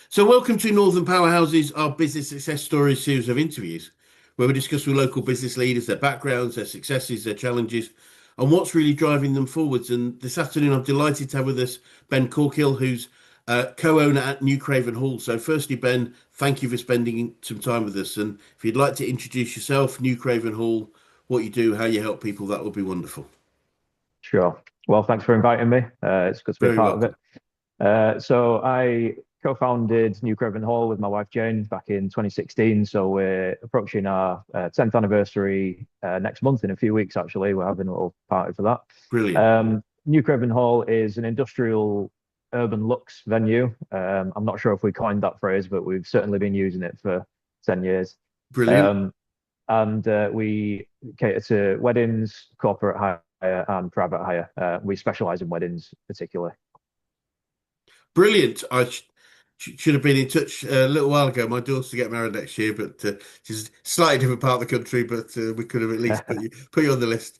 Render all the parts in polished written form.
So, welcome to Northern Powerhouses, our business success stories series of interviews, where we discuss with local business leaders their backgrounds, their successes, their challenges, and what's really driving them forwards. And this afternoon, I'm delighted to have with us Ben Corkhill, who's co-owner at New Craven Hall. So, firstly, Ben, thank you for spending some time with us. And if you'd like to introduce yourself, New Craven Hall, what you do, how you help people, that would be wonderful. Sure. Well, thanks for inviting me. It's good to be a Very part of it. welcome. So I co-founded New Craven Hall with my wife Jane back in 2016. So we're approaching our 10th anniversary next month in a few weeks, actually. We're having a little party for that. Brilliant. New Craven Hall is an industrial urban luxe venue. I'm not sure if we coined that phrase, but we've certainly been using it for 10 years. Brilliant. Um, and we cater to weddings, corporate hire, and private hire. We specialize in weddings particularly. Brilliant. I should have been in touch a little while ago. My daughter's to get married next year, but she's a slightly different part of the country. But we could have at least put you on the list.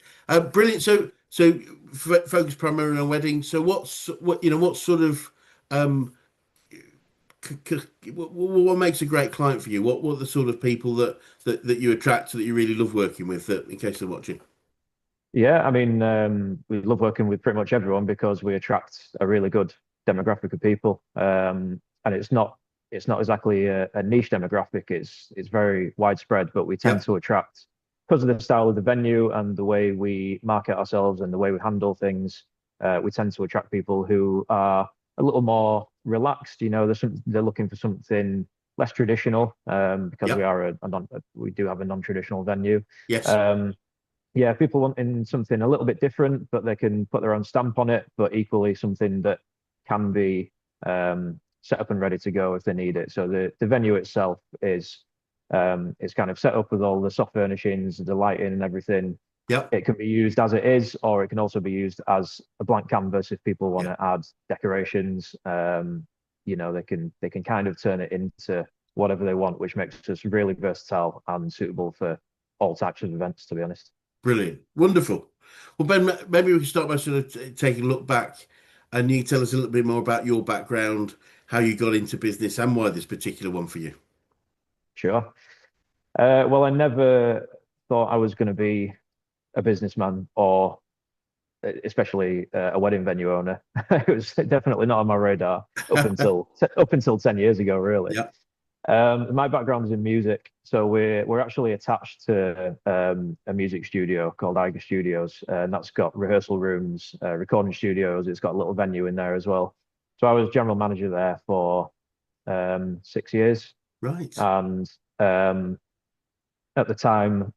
Brilliant. So focus primarily on weddings. So what sort of um, what makes a great client for you? What are the sort of people that you attract that you really love working with? That in case they're watching. Yeah, I mean, we love working with pretty much everyone because we attract a really good demographic of people. And it's not exactly a niche demographic. It's very widespread, but we tend Yeah. to attract because of the style of the venue and the way we market ourselves and the way we handle things. We tend to attract people who are a little more relaxed. They're looking for something less traditional because Yeah. we do have a non-traditional venue. Yes. Um, yeah, people wanting something a little bit different, but they can put their own stamp on it, but equally something that can be set up and ready to go if they need it. So the venue itself is kind of set up with all the soft furnishings, the lighting and everything. Yeah. It can be used as it is, or it can also be used as a blank canvas if people want Yeah. to add decorations. They can kind of turn it into whatever they want, which makes us really versatile and suitable for all types of events, to be honest. Brilliant. Wonderful. Well, Ben, maybe we can start by sort of taking a look back and you tell us a little bit more about your background, how you got into business and why this particular one for you. Sure. Well, I never thought I was going to be a businessman or especially a wedding venue owner. It was definitely not on my radar up until 10 years ago, really. Yeah. My background is in music, so we're actually attached to a music studio called Iger Studios, and that's got rehearsal rooms, recording studios. It's got a little venue in there as well. So I was general manager there for 6 years, Right. and at the time,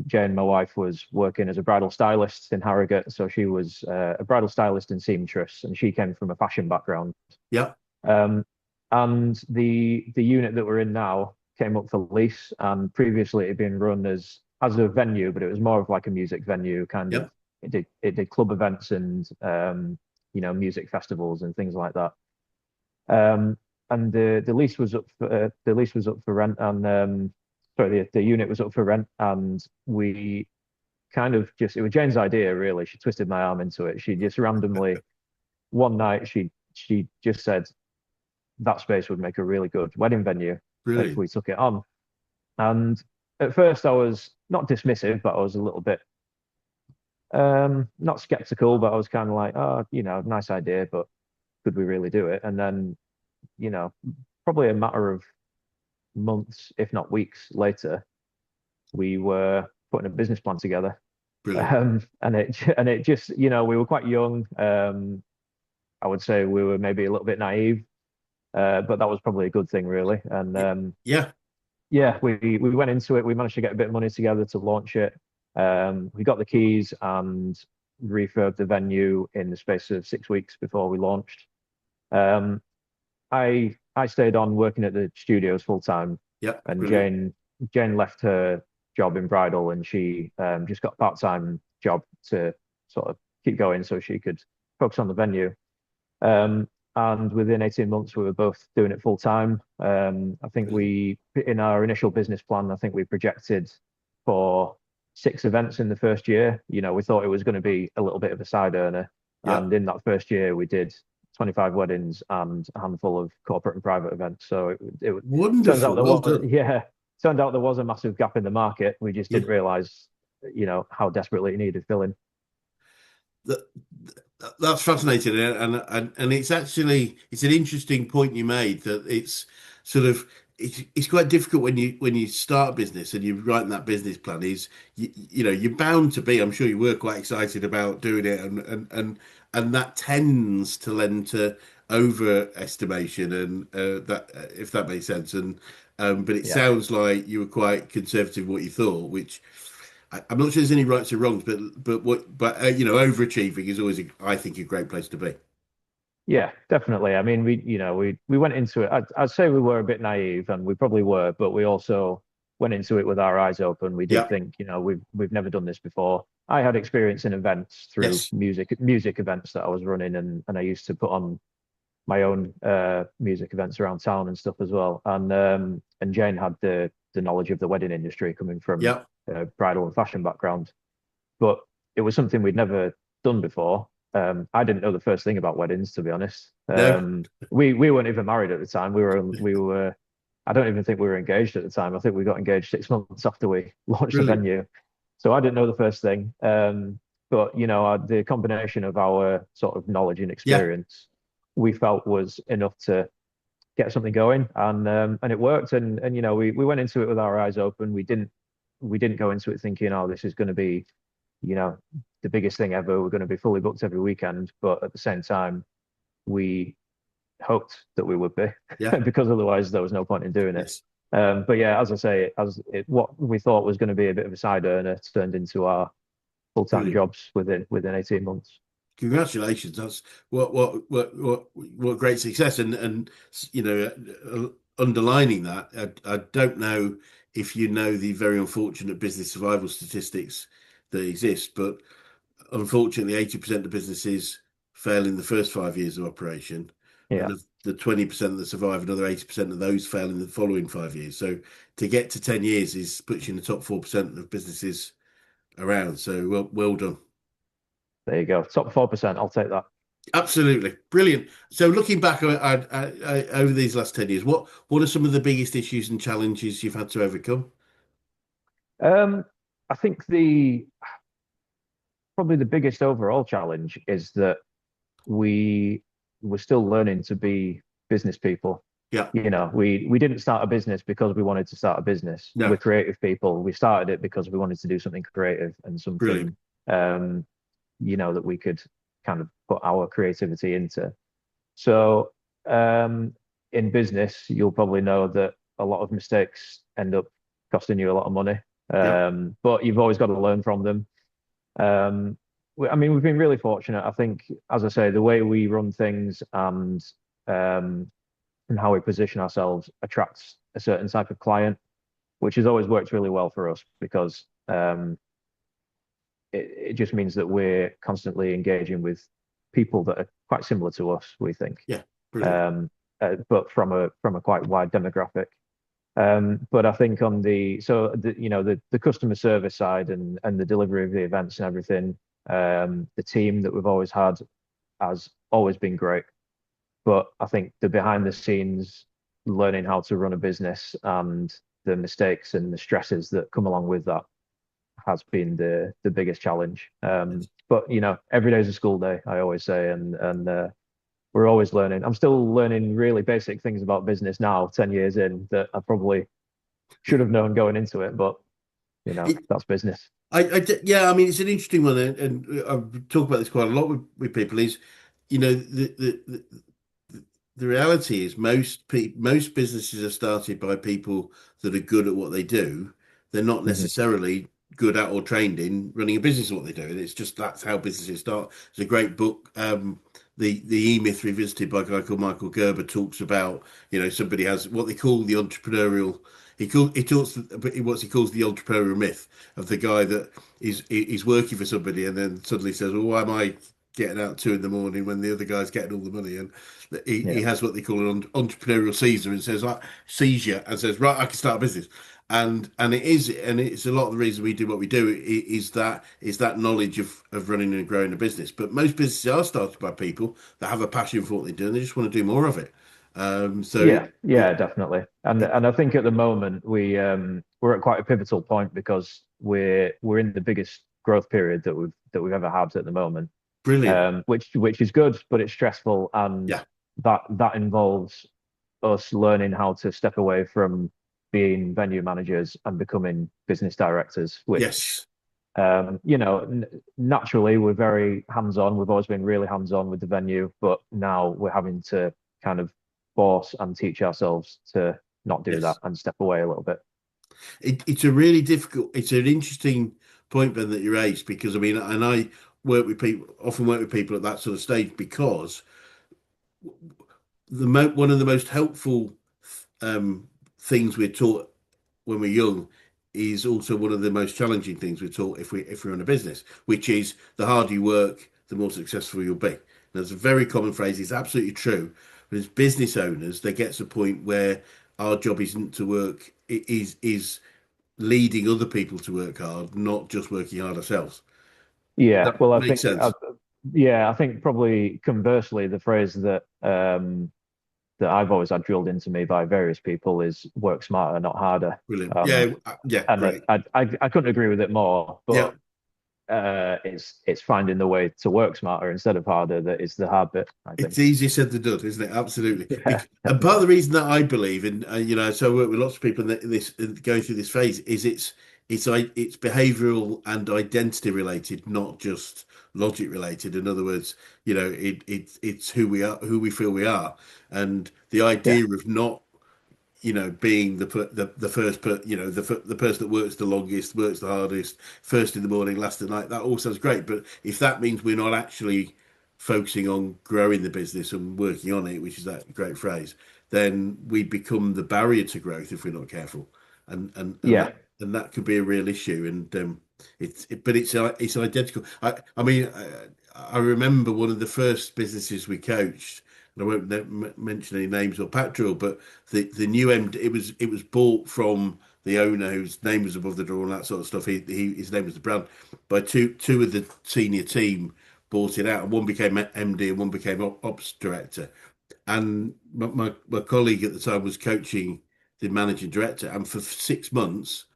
Jane, my wife, was working as a bridal stylist in Harrogate. So she was a bridal stylist and seamstress, and she came from a fashion background. Yeah. Um, and the unit that we're in now came up for lease, and previously it had been run as a venue, but it was more of like a music venue kind of. Yeah. It did club events and music festivals and things like that. Um, and the lease was up for rent, and sorry, the unit was up for rent, and we kind of just it was Jane's idea really. She twisted my arm into it. She just randomly one night she just said that space would make a really good wedding venue if Brilliant. we took it on. And at first I was not dismissive, but I was a little bit not skeptical, but I was kind of like, oh, nice idea, but could we really do it? And then, you know, probably a matter of months, if not weeks later, we were putting a business plan together. Brilliant. And it just, we were quite young. I would say we were maybe a little bit naive, but that was probably a good thing, really. And Yeah. yeah, we went into it. We managed to get a bit of money together to launch it. We got the keys and refurbed the venue in the space of 6 weeks before we launched. Um, I stayed on working at the studios full time, Yeah. and Brilliant. Jane left her job in bridal, and she just got a part-time job to sort of keep going so she could focus on the venue. Um, and within 18 months, we were both doing it full time. I think Brilliant. in our initial business plan, I think we projected for 6 events in the first year. We thought it was going to be a little bit of a side earner. Yeah. And in that first year, we did 25 weddings and a handful of corporate and private events. So it turns out Wonderful. there Well was, done. yeah, turned out there was a massive gap in the market. We just Yeah. didn't realize, how desperately it needed filling. That, that's fascinating, and it's actually it's an interesting point you made that it's sort of it's quite difficult when you start a business and you're writing that business plan is you're bound to be, I'm sure you were quite excited about doing it, and that tends to lend to overestimation, and that if that makes sense, and but it Yeah. sounds like you were quite conservative in what you thought, which I'm not sure there's any rights or wrongs, but overachieving is always, I think, a great place to be. Yeah, definitely. I mean, we went into it. I'd say we were a bit naive, and we probably were, but we also went into it with our eyes open. We did Yeah. think, we've never done this before. I had experience in events through Yes. music events that I was running, and I used to put on my own music events around town and stuff as well. And Jane had the knowledge of the wedding industry coming from Yeah. a bridal and fashion background, but it was something we'd never done before. I didn't know the first thing about weddings, to be honest. No. We weren't even married at the time. We were. I don't even think we were engaged at the time. I think we got engaged 6 months after we launched the Brilliant. venue. So I didn't know the first thing. But the combination of our sort of knowledge and Yeah. experience, we felt was enough to get something going, and it worked. And we went into it with our eyes open. We didn't go into it thinking, oh, this is going to be you know, the biggest thing ever. We're going to be fully booked every weekend, but at the same time, we hoped that we would be, Yeah. because otherwise there was no point in doing it. Yes. But yeah, as I say, what we thought was going to be a bit of a side earner turned into our full-time Brilliant. jobs within 18 months. Congratulations. That's what great success. And underlining that, I don't know if you know the very unfortunate business survival statistics that exist, but unfortunately, 80% of businesses fail in the first 5 years of operation, and Yeah, of the 20% that survive, another 80% of those fail in the following 5 years. So to get to 10 years is puts you in the top 4% of businesses around. So well done. there you go. Top 4%. I'll take that. Absolutely brilliant. So looking back over these last 10 years, what are some of the biggest issues and challenges you've had to overcome? Um, I think the probably the biggest overall challenge is that we were still learning to be business people. Yeah, We didn't start a business because we wanted to start a business. We're no, creative people. We started it because we wanted to do something creative and brilliant. something um, that we could kind of put our creativity into. So in business, you'll probably know that a lot of mistakes end up costing you a lot of money. Yeah, But you've always got to learn from them. I mean, we've been really fortunate. I think, as I say, the way we run things um, and how we position ourselves attracts a certain type of client, which has always worked really well for us because it just means that we're constantly engaging with people that are quite similar to us, we think, yeah, brilliant. but from a quite wide demographic. But I think on the customer service side and the delivery of the events and everything, the team that we've always had has always been great. But I think the behind the scenes learning how to run a business and the mistakes and the stresses that come along with that has been the biggest challenge. But every day is a school day, I always say, and we're always learning. I'm still learning really basic things about business now, 10 years in, that I probably should have known going into it, but It, that's business. yeah, I mean, it's an interesting one, and I've talked about this quite a lot with people. Is the reality is most businesses are started by people that are good at what they do. They're not Hmm. necessarily good at or trained in running a business or what they do. And it's just that's how businesses start. There's a great book, the E-Myth Revisited by a guy called Michael Gerber talks about, somebody has what they call the entrepreneurial. He talks what he calls the entrepreneurial myth of the guy that is working for somebody and then suddenly says, "Well, why am I getting out 2 in the morning when the other guy's getting all the money?" And he Yeah. has what they call an entrepreneurial seizure and says, seizure and says, right, I can start a business. and it's a lot of the reason we do what we do is that knowledge of running and growing a business. But most businesses are started by people that have a passion for what they do, and they just want to do more of it. So Yeah, it, yeah, definitely. And it and I think at the moment we're at quite a pivotal point because we're in the biggest growth period that we've ever had at the moment. brilliant. Which is good, but it's stressful, and Yeah. that involves us learning how to step away from being venue managers and becoming business directors, which Yes. naturally we're very hands-on. We've always been really hands-on with the venue, but now we're having to kind of force and teach ourselves to not do that Yes. and step away a little bit. It's a really difficult. It's an interesting point, Ben, that you raised because I mean, and I often work with people at that sort of stage because one of the most helpful um, things we're taught when we're young is also one of the most challenging things we're taught if we're in a business, which is the harder you work, the more successful you'll be. And that's a very common phrase. It's absolutely true. But as business owners, there gets a point where our job isn't to work. It is leading other people to work hard, not just working hard ourselves. Yeah, That well, makes sense. I think probably conversely, the phrase that I've always had drilled into me by various people is work smarter, not harder. Brilliant. Um, Yeah, yeah, and great. I couldn't agree with it more. Yeah, But it's finding the way to work smarter instead of harder that is the hard bit, I it's think. easier said than done, isn't it? Absolutely. Yeah, And part of definitely. the reason that I believe in, so I work with lots of people in this going through this phase, is it's behavioural and identity related, not just logic related. In other words, it's who we are, who we feel we are, and the Yeah, idea of not being the first the person that works the longest, works the hardest, first in the morning, last at night. That all sounds great, but if that means we're not actually focusing on growing the business and working on it, which is that great phrase, then we become the barrier to growth if we're not careful, yeah, and that could be a real issue. And but it's identical. I mean, I remember one of the first businesses we coached, and I won't mention any names or Patrol, but the new MD, it was bought from the owner whose name was above the door and that sort of stuff. His name was the brand. By two of the senior team bought it out, and one became MD and one became ops director. And my colleague at the time was coaching the managing director, and for 6 months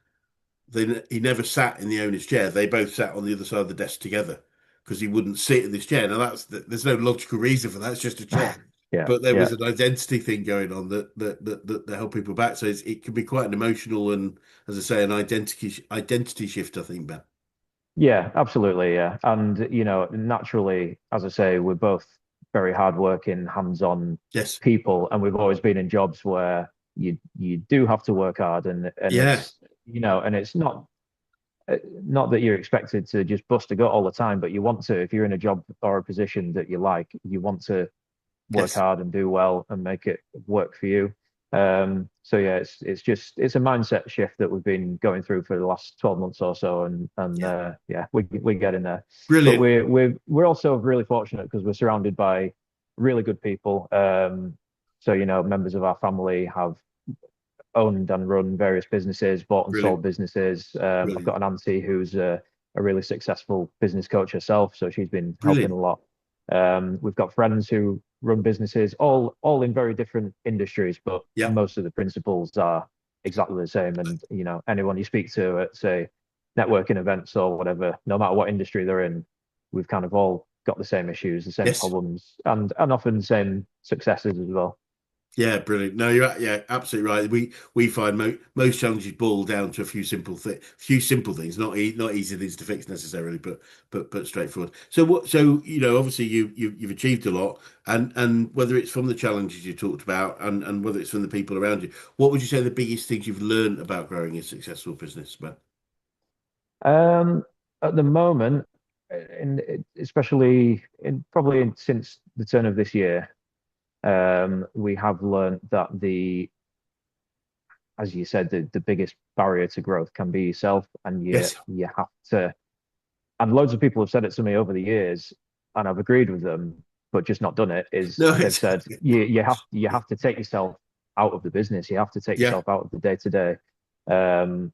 he never sat in the owner's chair. They both sat on the other side of the desk together because he wouldn't sit in this chair. Now there's no logical reason for that. It's just a chair. yeah, But there yeah. was an identity thing going on that held people back. So it can be quite an emotional and, as I say, an identity shift. I think, Ben. Yeah, absolutely. Yeah. And, naturally, as I say, we're both very hardworking, hands-on Yes. people, and we've always been in jobs where you do have to work hard, and Yeah. it's not that you're expected to just bust a gut all the time, but you want to, if you're in a job or a position that you like, you want to work Yes. hard and do well and make it work for you. So yeah, it's a mindset shift that we've been going through for the last 12 months or so, and Yeah. yeah, we're getting there. But Brilliant. we're also really fortunate because we're surrounded by really good people. So members of our family have owned and run various businesses, bought and sold Brilliant. businesses. I've Brilliant. got an auntie who's a really successful business coach herself, so she's been helping a Brilliant. lot. We've got friends who run businesses, all in very different industries, but Yeah. most of the principles are exactly the same. And anyone you speak to at say networking events or whatever, no matter what industry they're in, we've kind of all got the same issues, the same Yes. problems, and often the same successes as well. Yeah, brilliant. No, yeah, absolutely right. We find most challenges boil down to a few simple things, not easy things to fix necessarily, but straightforward. So what? So obviously you've achieved a lot, and whether it's from the challenges you talked about, and whether it's from the people around you, what would you say are the biggest things you've learned about growing a successful business, man? Um, at the moment, especially since the turn of this year, we have learned that as you said, the biggest barrier to growth can be yourself, and Yes. you have to. And loads of people have said it to me over the years, and I've agreed with them, but just not done it. Is No, they've it's said you have to take yourself out of the business. You have to take yeah, yourself out of the day to day. Um,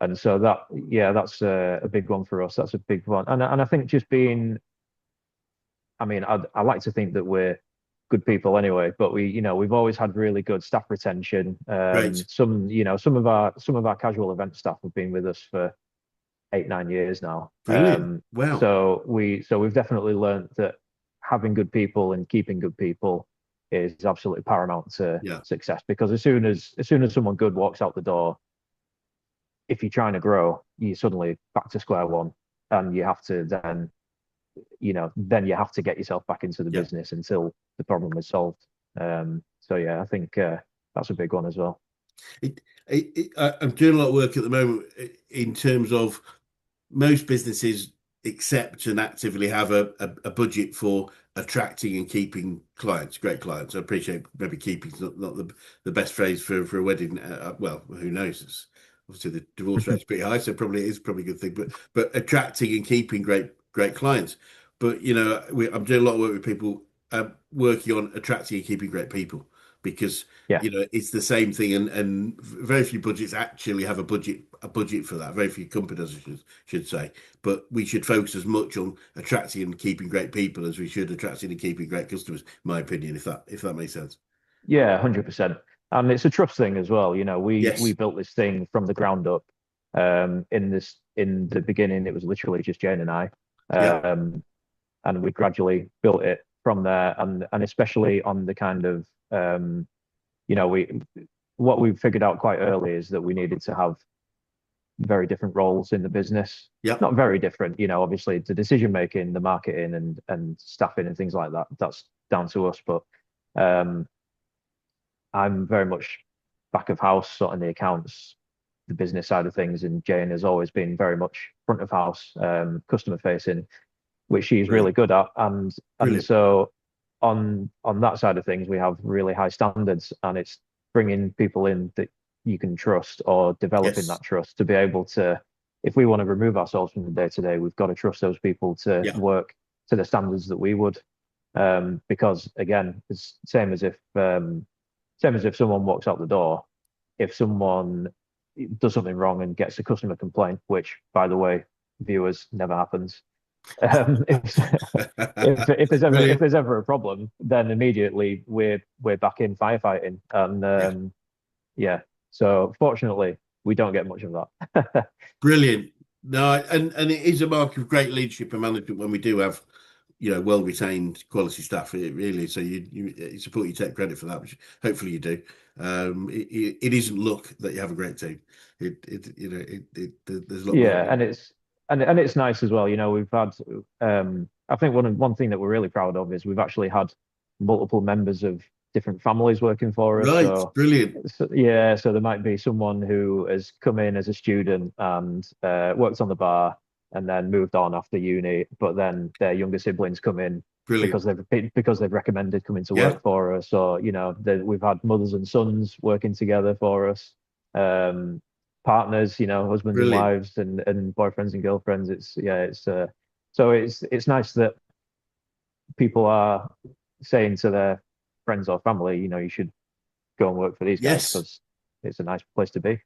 and so that, yeah, that's a big one for us. That's a big one. And I think just being, I mean, I like to think that we're good people anyway, but we've always had really good staff retention. Great. Some of our casual event staff have been with us for 8, 9 years now. Brilliant. Wow. So we've definitely learned that having good people and keeping good people is absolutely paramount to Yeah. success. Because as soon as someone good walks out the door, if you're trying to grow, you're suddenly back to square one, and you have to then you have to get yourself back into the Yeah. business until the problem is solved. So yeah, I think that's a big one as well. I'm doing a lot of work at the moment in terms of most businesses accept and actively have a budget for attracting and keeping clients, great clients. I appreciate maybe keeping is not the best phrase for a wedding. Well, who knows? Obviously, the divorce rate's pretty high, so probably it is probably a good thing. But attracting and keeping great clients. But I'm doing a lot of work with people working on attracting and keeping great people because Yeah. it's the same thing, and very few budgets actually have a budget for that. Very few companies should say, but we should focus as much on attracting and keeping great people as we should attracting and keeping great customers, in my opinion, if that makes sense. Yeah, 100%. And it's a trust thing as well. We Yes. built this thing from the ground up. In the beginning, it was literally just Jane and I. Yeah. Um, and we gradually built it from there. And especially on the kind of we what we figured out quite early is that we needed to have very different roles in the business. Yeah. Not very different, obviously the decision making, the marketing and staffing and things like that, that's down to us. But um I'm very much back of house, sort of the accounts, the business side of things, and Jane has always been very much front of house, customer facing, which she's really Brilliant. good at. And Brilliant. so on that side of things, we have really high standards, and it's bringing people in that you can trust or developing Yes. that trust to be able to, if we want to remove ourselves from the day to day, we've got to trust those people to Yeah. work to the standards that we would. Because again, it's same as if someone walks out the door, if someone does something wrong and gets a customer complaint, which by the way, viewers never happens. Um, if, if Brilliant. there's ever a problem, then immediately we're back in firefighting. And Yeah. yeah, so fortunately, we don't get much of that. Brilliant. No, and it is a mark of great leadership and management when we do have, well retained quality staff. It really is. So you support you take credit for that, which hopefully you do. It isn't luck that you have a great team. There's a lot more. Yeah, and it's nice as well. We've had I think one thing that we're really proud of is we've actually had multiple members of different families working for us. Right. Brilliant. Yeah, so there might be someone who has come in as a student and worked on the bar and then moved on after uni, but then their younger siblings come in Brilliant. because they've recommended coming to Yeah. work for us. Or we've had mothers and sons working together for us. Um, Partners, husbands and Brilliant. wives and boyfriends and girlfriends. So it's nice that people are saying to their friends or family, you should go and work for these guys Yes. because it's a nice place to be.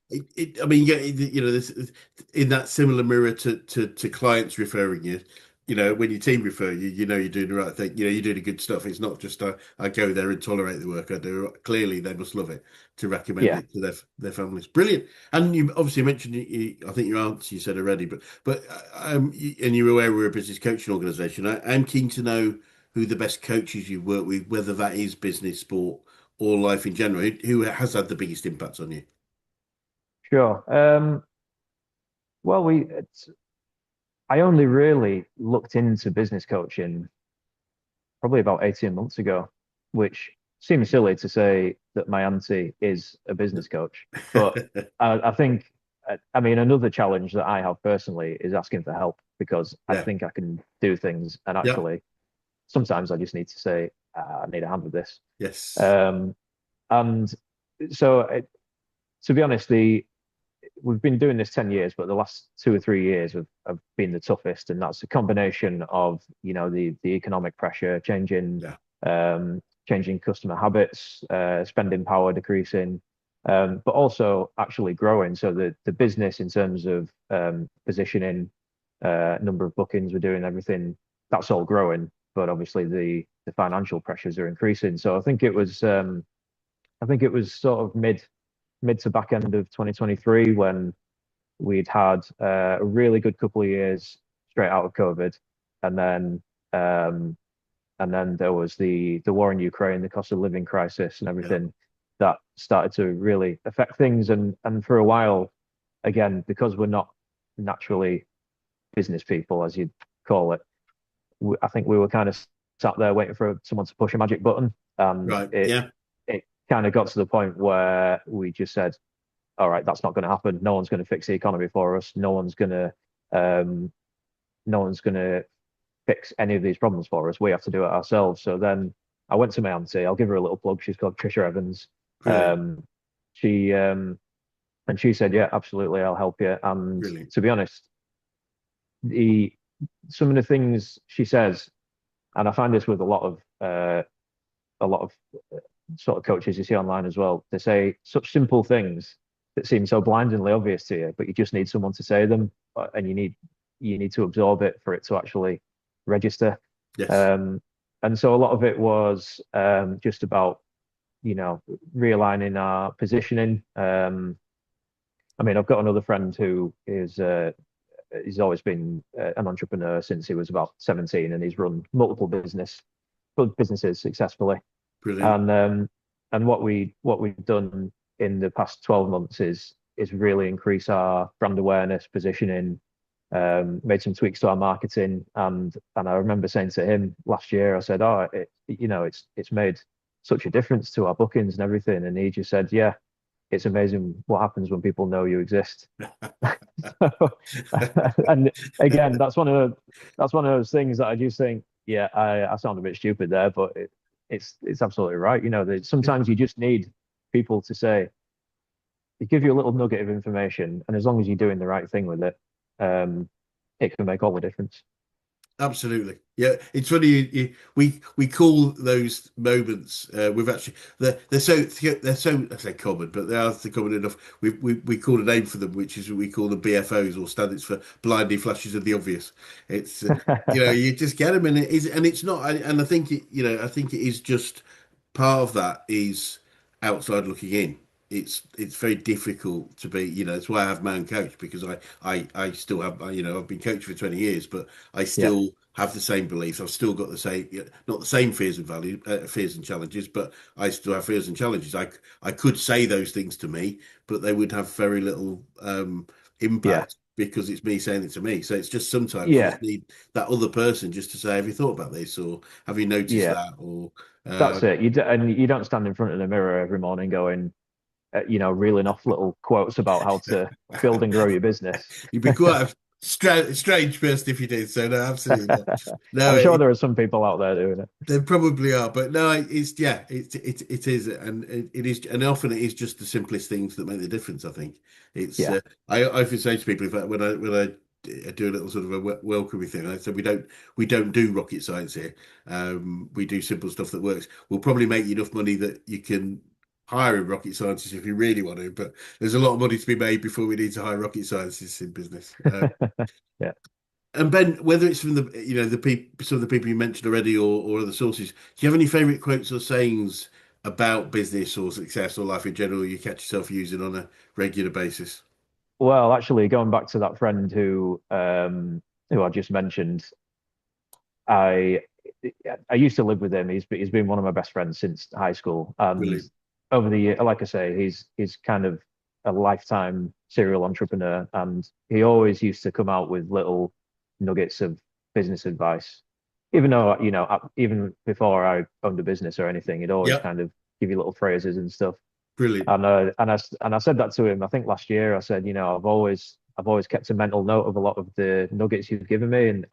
I mean, yeah, this in that similar mirror to clients referring you. When your team refer you, you're doing the right thing. You're doing the good stuff. It's not just I go there and tolerate the work I do. Clearly, they must love it to recommend Yeah, it to their families. Brilliant. And you obviously mentioned I think your answer you said already, and you're aware we're a business coaching organisation. I'm keen to know who the best coaches you work with, whether that is business, sport, or life in general. Who has had the biggest impact on you? sure. Well, I only really looked into business coaching probably about 18 months ago, which seems silly to say that my auntie is a business coach. But I think, I mean, another challenge that I have personally is asking for help because I Yeah. think I can do things. And Yeah. actually, sometimes I just need to say, I need a hand with this. Yes. Um, and so, to be honest, we've been doing this 10 years, but the last 2 or 3 years have been the toughest. And that's a combination of, the economic pressure, Yeah. changing customer habits, spending power decreasing, but also actually growing. So the business in terms of positioning, number of bookings we're doing, everything that's all growing. But obviously the financial pressures are increasing. So I think it was sort of mid to back end of 2023 when we'd had a really good couple of years straight out of COVID, and then um, and then there was the war in Ukraine, the cost of living crisis, and Yeah. everything that started to really affect things. And for a while, again, because we're not naturally business people, as you'd call it, I think we were kind of sat there waiting for someone to push a magic button, and Right. it Yeah. it kind of got to the point where we just said, all right, that's not going to happen. No one's going to fix the economy for us. Um, no one's going to fix any of these problems for us. We have to do it ourselves. So then I went to my auntie. I'll give her a little plug. She's called Trisha Evans. Brilliant. She and she said, yeah, absolutely, I'll help you. And Brilliant. to be honest, the some of the things she says, and I find this with a lot of sort of coaches you see online as well. They say such simple things that seem so blindingly obvious to you, but you just need someone to say them, and you need to absorb it for it to actually register. Yes. Um, and so a lot of it was just about realigning our positioning. I mean, I've got another friend who is he's always been an entrepreneur since he was about 17, and he's run multiple businesses successfully. Brilliant. And what we've done in the past 12 months is really increase our brand awareness, positioning, made some tweaks to our marketing, and I remember saying to him last year, I said, "Oh, it's made such a difference to our bookings and everything," and he just said, "Yeah, it's amazing what happens when people know you exist." And again, that's one of those things that I just think, yeah, I sound a bit stupid there, but it's absolutely right. Sometimes you just need people to say, they give you a little nugget of information, and as long as you're doing the right thing with it, um, it can make all the difference. Absolutely. Yeah, it's funny. We call those moments. We've actually they're so I say common, but they are common enough. We call a name for them, which is we call them BFOs, or standards for blinding flashes of the obvious. It's you just get them, and it's not. And I think I think it is just part of that is outside looking in. It's very difficult to be, that's why I have my own coach, because I still have, I've been coaching for 20 years, but I Yeah, still have the same beliefs. I've still got the same, not the same fears and values, fears and challenges, but I still have fears and challenges. I could say those things to me, but they would have very little yeah, impact because it's me saying it to me. So it's just sometimes you yeah, just need that other person just to say, have you thought about this, or have you noticed yeah. that, or That's it. And you don't stand in front of the mirror every morning going, reeling off little quotes about how to build and grow your business. you'd be quite a strange person if you did. So no, absolutely not. No, I'm sure there are some people out there doing it. there probably are, but no, it's yeah, it is, and it is, and often it is just the simplest things that make the difference. I think it's. Yeah, I often say to people, if I, when I do a little sort of a welcoming thing, I said we don't do rocket science here. We do simple stuff that works. We'll probably make you enough money that you can hire a rocket scientist if you really want to, but there's a lot of money to be made before we need to hire rocket scientists in business. yeah. And Ben, whether it's from the people, some of the people you mentioned already, or other sources, do you have any favourite quotes or sayings about business or success or life in general you catch yourself using on a regular basis? Well, actually, going back to that friend who I just mentioned, I I used to live with him. He's been one of my best friends since high school, and Brilliant. over the year, like I say, he's kind of a lifetime serial entrepreneur, and he always used to come out with little nuggets of business advice. Even though, even before I owned a business or anything, he'd always Yep. kind of give you little phrases and stuff. Brilliant. And I said that to him. I think last year I said, I've always kept a mental note of a lot of the nuggets you've given me,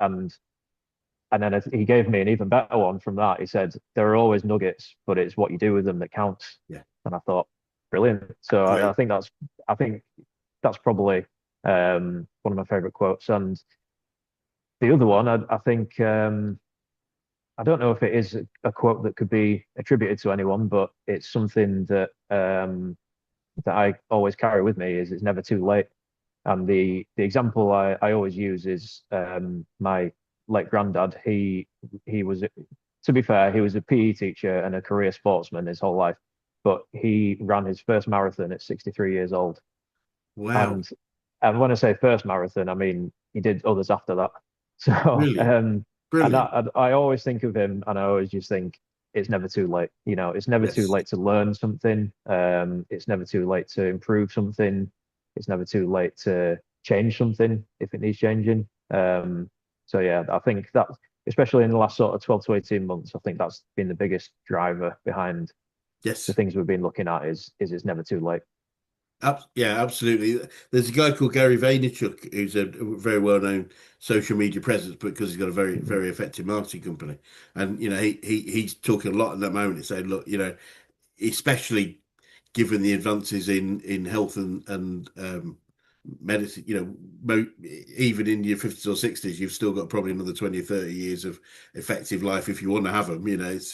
and then he gave me an even better one from that. He said, there are always nuggets, but it's what you do with them that counts. Yeah. And I thought, brilliant. So I Great. think that's probably one of my favorite quotes. And the other one, I think, I don't know if it is a quote that could be attributed to anyone, but it's something that that I always carry with me is it's never too late. And the example I always use is my late granddad. He was, to be fair, he was a PE teacher and a career sportsman his whole life, but he ran his first marathon at 63 years old. Wow, And and when I say first marathon, I mean he did others after that. So brilliant, and brilliant. I always think of him, and I always just think it's never too late. You know, it's never too Yes. late to learn something. It's never too late to improve something. It's never too late to change something if it needs changing. So yeah, I think that especially in the last sort of 12 to 18 months, I think that's been the biggest driver behind the Yes. things we've been looking at is it's never too late. Yeah, absolutely. There's a guy called Gary Vaynerchuk who's a very well-known social media presence because he's got a very, Mhm. very effective marketing company. And he's talking a lot at that moment. He's saying, look, especially given the advances in health and medicine, even in your 50s or 60s, you've still got probably another 20 or 30 years of effective life if you want to have them. Yeah. It's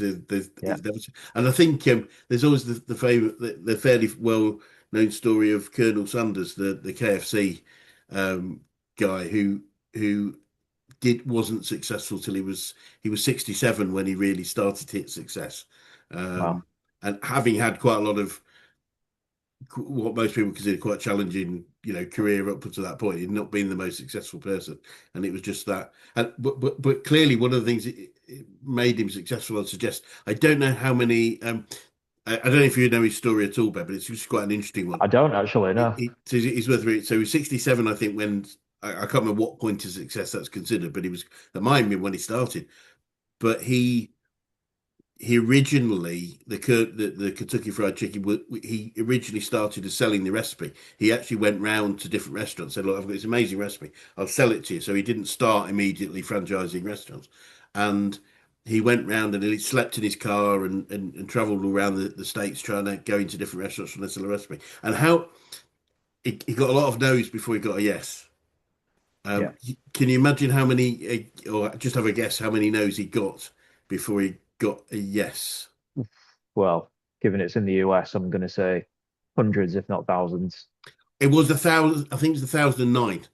never, and I think there's always the famous, the fairly well-known story of Colonel Sanders, the KFC um, guy who wasn't successful till he was 67 when he really started to hit success. Wow. Um, and having had quite a lot of what most people consider quite challenging, career up to that point. He'd not been the most successful person, and it was just that. And but clearly, one of the things it made him successful, I'd suggest. I don't know how many. I don't know if you know his story at all, Ben, but it's just quite an interesting one. I don't actually know. So he's worth reading. So he was 67, I think, when I can't remember what point of success that's considered, but he was that might have been when he started. But he originally the Kentucky Fried Chicken. He originally started as selling the recipe. He actually went round to different restaurants, said, "Look, I've got this amazing recipe. I'll sell it to you." So he didn't start immediately franchising restaurants, and he went round and he slept in his car and travelled all around the states trying to go into different restaurants trying to sell a recipe. And how he got a lot of no's before he got a yes. Yeah. Can you imagine how many, or just have a guess how many no's he got before he got a yes? Well, given it's in the US, I'm going to say hundreds, if not thousands. It was 1,000. I think it was 1,009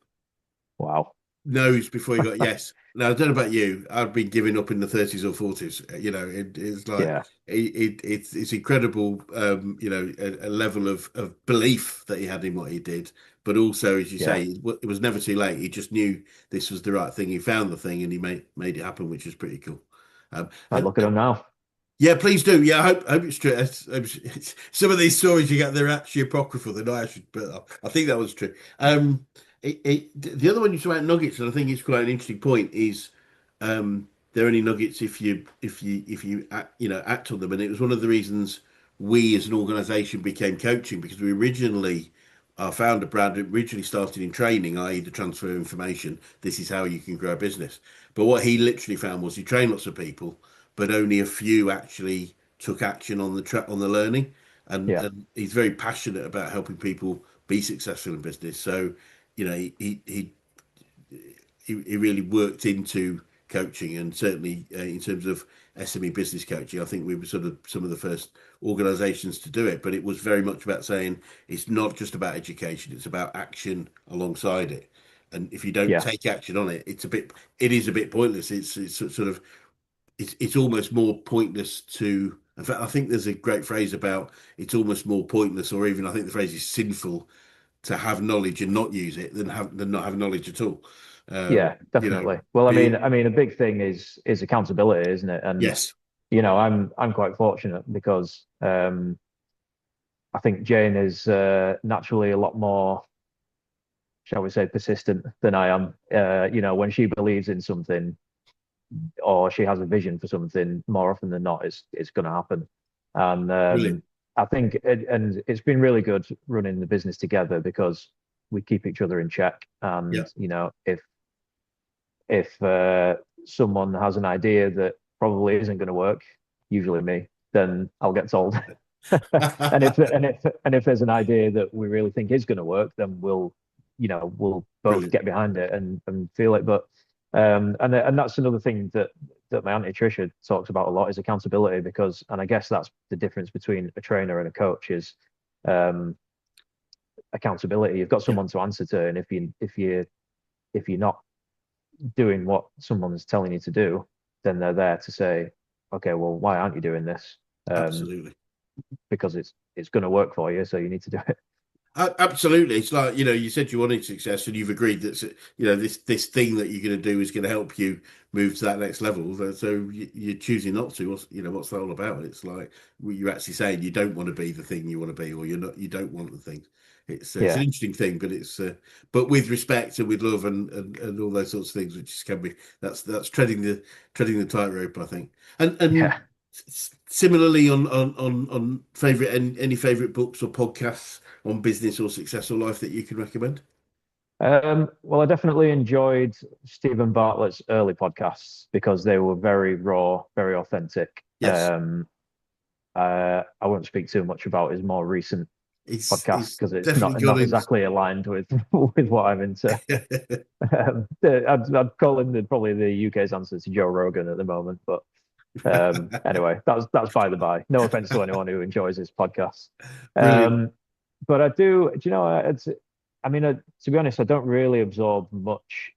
Wow. no's before he got yes. Now I don't know about you. I've been giving up in the 30s or 40s. It's like Yeah. it's incredible. A level of belief that he had in what he did, but also, as you Yeah. say, it was never too late. He just knew this was the right thing. He found the thing and he made it happen, which was pretty cool. I'd And look at them now. Yeah, please do. Yeah, I hope it's true. Some of these stories you get, they're actually apocryphal. They're not actually, but I think that was true. The other one you talk about nuggets, and I think it's quite an interesting point, is they're only nuggets if you act on them. And it was one of the reasons we as an organisation became coaching because we originally our founder Brad originally started in training, i.e., the transfer of information. This is how you can grow a business. But what he literally found was he trained lots of people, but only a few actually took action on the learning. And, Yeah. and he's very passionate about helping people be successful in business. So, he really worked into coaching, and certainly in terms of SME business coaching, I think we were sort of some of the first organizations to do it. But it was very much about saying it's not just about education; it's about action alongside it. And if you don't Yeah. take action on it, it is a bit pointless. It's sort of it's almost more pointless to. In fact, I think there's a great phrase about it's almost more pointless, or even I think the phrase is sinful to have knowledge and not use it than not have knowledge at all. Um, Yeah, you know, definitely. Well, I being mean, a big thing is accountability, isn't it? And yes, I'm quite fortunate because I think Jane is naturally a lot more, shall we say, persistent than I am. When she believes in something or she has a vision for something, more often than not, it's going to happen. And brilliant. I think, and it's been really good running the business together because we keep each other in check. Yeah. And if someone has an idea that probably isn't going to work, usually me, then I'll get told. And if there's an idea that we really think is going to work, then we'll both Brilliant. get behind it and feel it. But and that's another thing that my auntie Tricia talks about a lot is accountability because, and I guess that's the difference between a trainer and a coach is accountability. You've got Yeah, someone to answer to, and if you're not doing what someone's telling you to do, then they're there to say, okay, well, why aren't you doing this? Um, absolutely. because it's going to work for you, so you need to do it. Absolutely. It's like, you said you wanted success and you've agreed that, this thing that you're going to do is going to help you move to that next level. So you're choosing not to. What's that all about? It's like you're actually saying you don't want to be the thing you want to be, or you don't want the thing. It's an Yeah, interesting thing, but but with respect and with love and all those sorts of things, which can be that's treading the tightrope, I think. And yeah. similarly on favorite any favorite books or podcasts on business or success or life that you can recommend? Well, I definitely enjoyed Stephen Bartlett's early podcasts because they were very raw, very authentic. Yes, I won't speak too much about his more recent podcast he's because it's definitely gone not in. exactly aligned with with what I'm into. I'd call him probably the UK's answer to Joe Rogan at the moment, but anyway, that's by the by. No offense to anyone who enjoys his podcast. Brilliant. Um, but I do. Do you know? I mean, to be honest, I don't really absorb much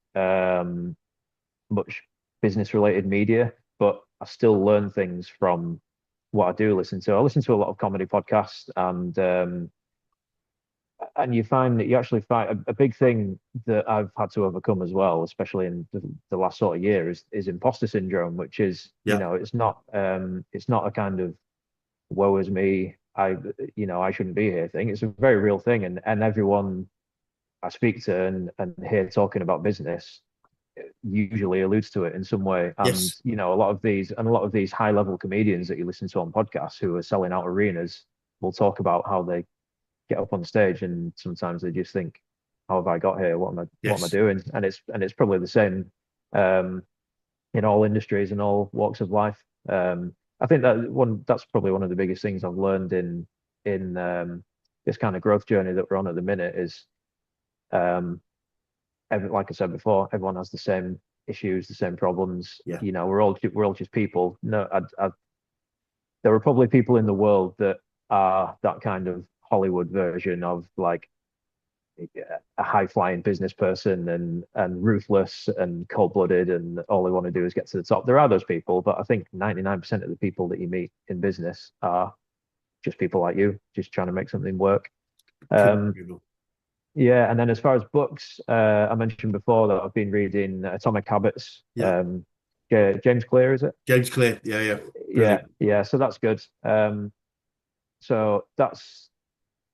business related media, but I still learn things from what I do listen to. I listen to a lot of comedy podcasts, and you find that you actually find a big thing that I've had to overcome as well, especially in the last sort of year, is imposter syndrome, which is, Yeah. it's not a kind of woe is me, I shouldn't be here thing. It's a very real thing, and everyone I speak to and hear talking about business usually alludes to it in some way. And Yes. a lot of these high level comedians that you listen to on podcasts who are selling out arenas will talk about how they get up on stage and sometimes they just think, how have I got here? What am I Yes. doing? And it's probably the same um, in all industries and all walks of life. I think that's probably one of the biggest things I've learned in this kind of growth journey that we're on at the minute is um, like I said before, everyone has the same issues, the same problems. Yeah. We're all just people. No, there are probably people in the world that are that kind of Hollywood version of like a high flying business person and ruthless and cold blooded and all they want to do is get to the top. There are those people, but I think 99% of the people that you meet in business are just people like you, just trying to make something work. Couldn't Um, agree more. yeah, and then as far as books, I mentioned before that I've been reading Atomic Habits. Yeah. James Clear, is it? James Clear. Yeah. Yeah. Yeah, Brilliant. yeah. So that's good. So that's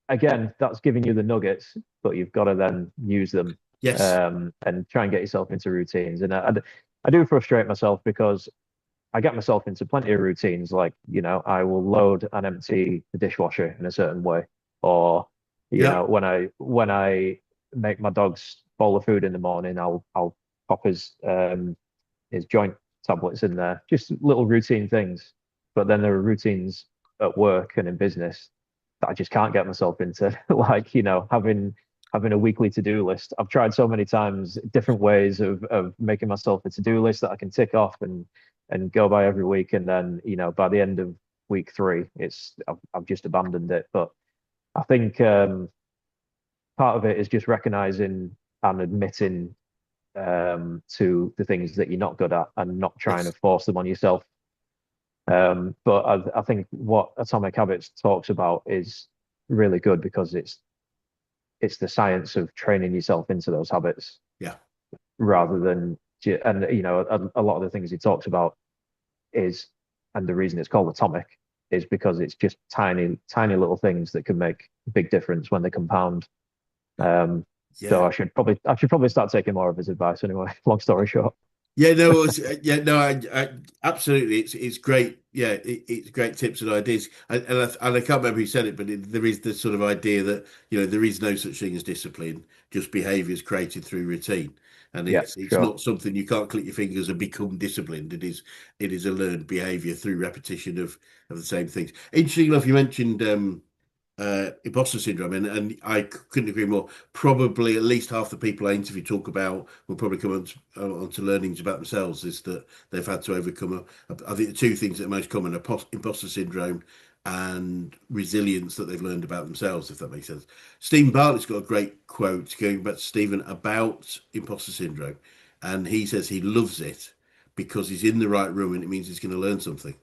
again, that's giving you the nuggets, but you've got to then use them Yes. and try and get yourself into routines. And I do frustrate myself because I get myself into plenty of routines. Like, I will load and empty the dishwasher in a certain way, or Yeah. when I make my dog's bowl of food in the morning, I'll pop his joint tablets in there. Just little routine things. But then there are routines at work and in business that I just can't get myself into. Like, having a weekly to-do list. I've tried so many times different ways of making myself a to-do list that I can tick off and go by every week. And then, by the end of week three, I've just abandoned it. But I think part of it is just recognizing and admitting to the things that you're not good at and not trying to Yes. force them on yourself. But I think what Atomic Habits talks about is really good because it's the science of training yourself into those habits Yeah. rather than and a lot of the things he talks about is and the reason it's called atomic is because it's just tiny little things that can make a big difference when they compound. Um, so Yeah. I should probably start taking more of his advice anyway. Long story short. Yeah, no, yeah, no, absolutely, it's great. Yeah, it's great tips and ideas, and I can't remember who said it, but there is this sort of idea that there is no such thing as discipline, just behaviours created through routine, and Yeah, it's sure. not something you can't click your fingers and become disciplined. It is a learned behaviour through repetition of the same things. Interesting enough, you mentioned imposter syndrome, and I couldn't agree more. Probably at least half the people I interview talk about will probably come onto learnings about themselves is that they've had to overcome. I think the two things that are most common are imposter syndrome and resilience that they've learned about themselves, if that makes sense. Stephen Bartlett's got a great quote going back to Stephen about imposter syndrome, and he says he loves it because he's in the right room and it means he's going to learn something,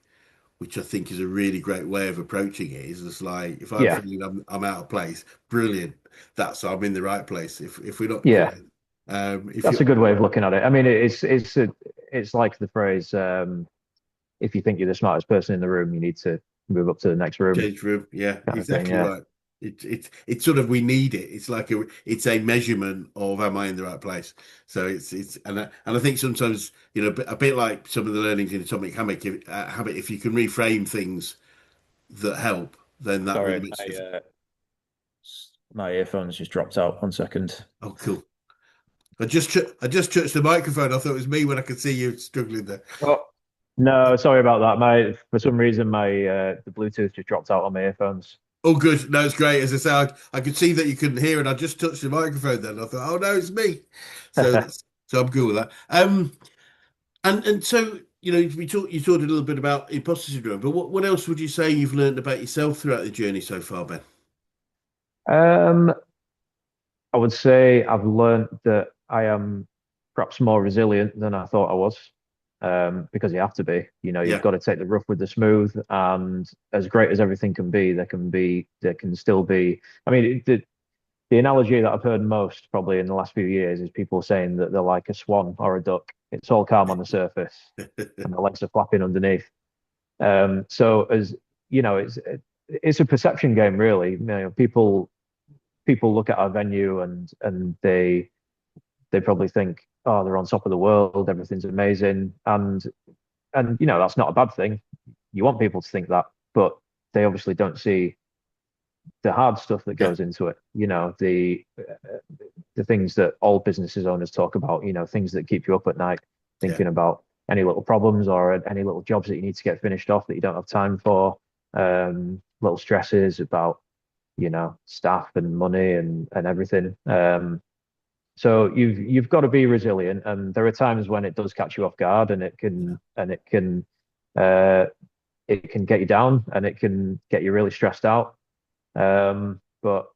which I think is a really great way of approaching it. Is just like if I'm Yeah, feeling I'm out of place, brilliant. That's I'm in the right place. If we're not, yeah, if that's you a good way of looking at it. I mean, it's like the phrase, if you think you're the smartest person in the room, you need to move up to the next room, change room, yeah, kind of thing. exactly Yeah, right. It's sort of we need it. It's like it's a measurement of am I in the right place. So it's and I think sometimes a bit like some of the learnings in Atomic Habit, if you can reframe things that help, then that really sorry, makes a difference. my earphones just dropped out. 1 second. Oh, cool. I just touched the microphone. I thought it was me when I could see you struggling there. Oh, no, sorry about that. For some reason my the Bluetooth just dropped out on my earphones. Oh, good. No, it's great. As I say, I could see that you couldn't hear, and I just touched the microphone. Then I thought, oh no, it's me. So I'm cool with that. And so you talked a little bit about imposter syndrome, but what else would you say you've learned about yourself throughout the journey so far, Ben? Um, I would say I've learned that I am perhaps more resilient than I thought I was, because you have to be. You know, you've Yeah, got to take the rough with the smooth, and as great as everything can be, there can still be. I mean, the analogy that I've heard most probably in the last few years is people saying that they're like a swan or a duck. It's all calm on the surface, and the legs are flapping underneath. So as you know, it's a perception game, really. You know, people look at our venue and they probably think, oh, they're on top of the world, everything's amazing, and you know that's not a bad thing. You want people to think that, but they obviously don't see the hard stuff that yeah, goes into it. You know, the things that all businesses owners talk about. You know, things that keep you up at night yeah, thinking about any little problems or any little jobs that you need to get finished off that you don't have time for. Little stresses about staff and money and everything. So you've got to be resilient, and there are times when it does catch you off guard, and uh, it can get you down, and it can get you really stressed out. But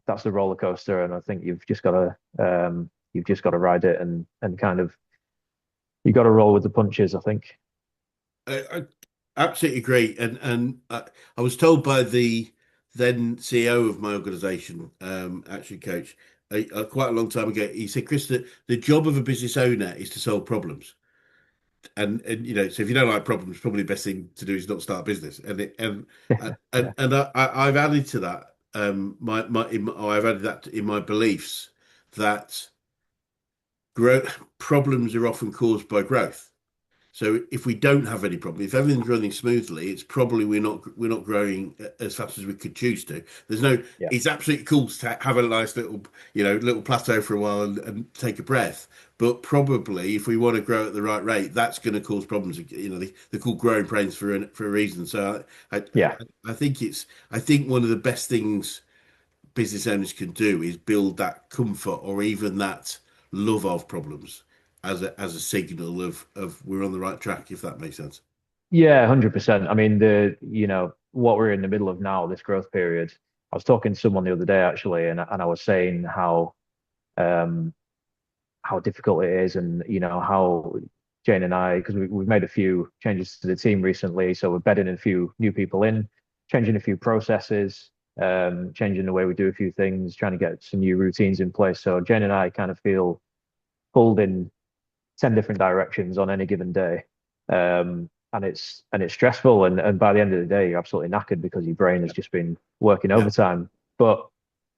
that's the roller coaster, and I think you've just got to ride it and kind of you got to roll with the punches, I think. I absolutely agree. And I was told by the then CEO of my organisation, actually, coach, quite a long time ago. He said, "Chris, the job of a business owner is to solve problems." And so if you don't like problems, probably the best thing to do is not start a business. Yeah, I've added to that I've added that in my beliefs that growth problems are often caused by growth. So if we don't have any problem, if everything's running smoothly, it's probably we're not growing as fast as we could choose to. There's no. yeah, It's absolutely cool to have a nice little plateau for a while and take a breath. But probably if we want to grow at the right rate, that's going to cause problems. They're called growing pains for a reason. So yeah. I think I think one of the best things business owners can do is build that comfort or even that love of problems as a signal of we're on the right track, if that makes sense. Yeah, 100%. I mean, what we're in the middle of now, this growth period. I was talking to someone the other day actually, and I was saying um how difficult it is, and how Jane and I, because we've made a few changes to the team recently, so we're bedding a few new people in, changing a few processes, changing the way we do a few things, trying to get some new routines in place. So Jane and I kind of feel pulled in 10 different directions on any given day. And it's stressful, and by the end of the day you're absolutely knackered because your brain has Yeah, just been working yeah, overtime. But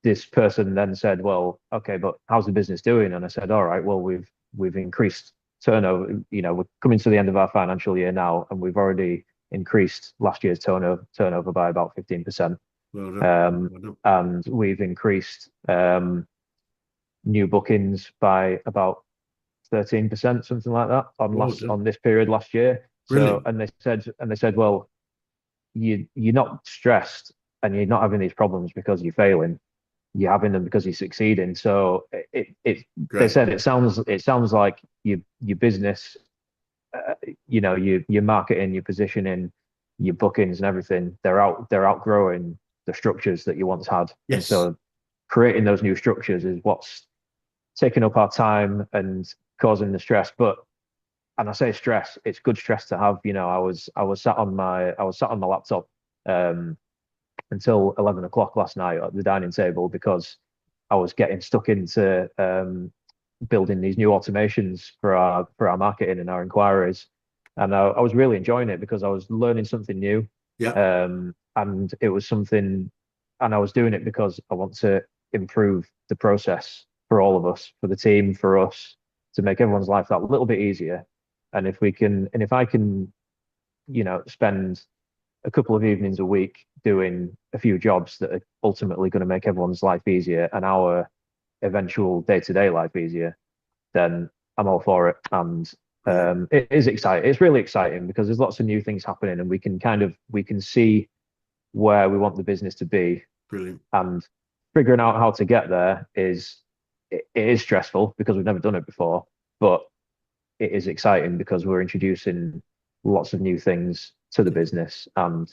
this person then said, well, okay, but how's the business doing? And I said, all right, well, we've increased turnover. We're coming to the end of our financial year now, and we've already increased last year's turnover by about 15%. well done, um, well done. and we've increased new bookings by about 13%, something like that, Well done, on this period last year. So, brilliant. and they said, well, you're not stressed and you're not having these problems because you're failing. You're having them because you're succeeding. So they Great. said it sounds like your business, your marketing, your positioning, your bookings and everything, they're outgrowing the structures that you once had. And Yes. so creating those new structures is what's taking up our time and causing the stress. But and I say stress, it's good stress to have. I was sat on my laptop um, until 11 o'clock last night at the dining table because I was getting stuck into building these new automations for our marketing and our inquiries, and I was really enjoying it because I was learning something new, Yeah. and it was something, and I was doing it because I want to improve the process for all of us, for the team, for us, to make everyone's life that little bit easier. And if I can, spend a couple of evenings a week doing a few jobs that are ultimately going to make everyone's life easier and our eventual day-to-day life easier, then I'm all for it. And Brilliant. it is exciting. It's really exciting because there's lots of new things happening, and we can see where we want the business to be. Brilliant. And figuring out how to get there it is stressful because we've never done it before, but it is exciting because we're introducing lots of new things to the business and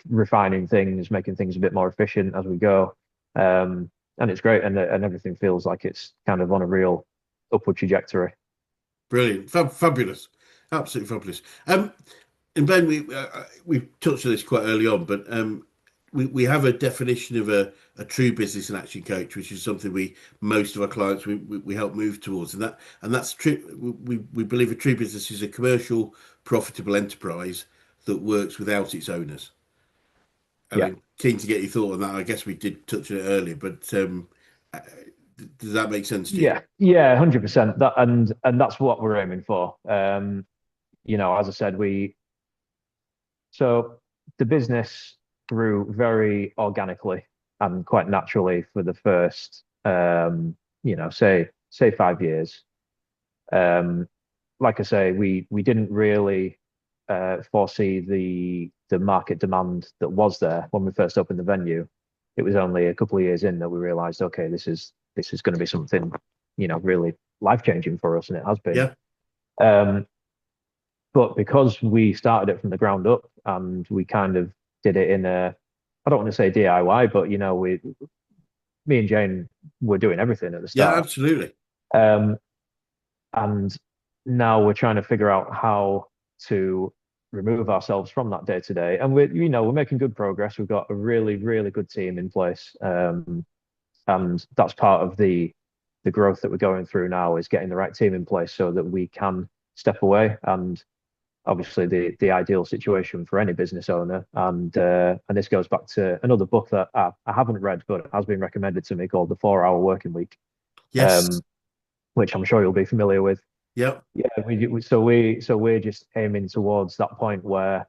refining things, making things a bit more efficient as we go. And it's great, and everything feels like it's kind of on a real upward trajectory. Brilliant. Fabulous. Absolutely fabulous. And Ben, we touched on this quite early on, but we have a definition of a true business and action coach, which is something most of our clients we help move towards, and that's true. We believe a true business is a commercial, profitable enterprise that works without its owners. I Yeah, mean, keen to get your thought on that. I guess we did touch on it earlier, but uh, does that make sense to you? yeah, 100%. And that's what we're aiming for. As I said, we so the business grew very organically and quite naturally for the first, say 5 years. Um, like I say, we didn't really foresee the market demand that was there when we first opened the venue. It was only a couple of years in that we realized, okay, this is going to be something, really life changing for us, and it has been. Yeah, Um, but because we started it from the ground up and we kind of did it in I don't want to say DIY, but me and Jane were doing everything at the yeah, start. absolutely. Um, and now we're trying to figure out how to remove ourselves from that day to day. And we're making good progress. We've got a really, really good team in place. And that's part of the growth that we're going through now is getting the right team in place so that we can step away. And obviously the ideal situation for any business owner. And this goes back to another book that I haven't read, but has been recommended to me called The 4 Hour Working Week, Yes. um, which I'm sure you'll be familiar with. Yeah. Yeah, so we're just aiming towards that point where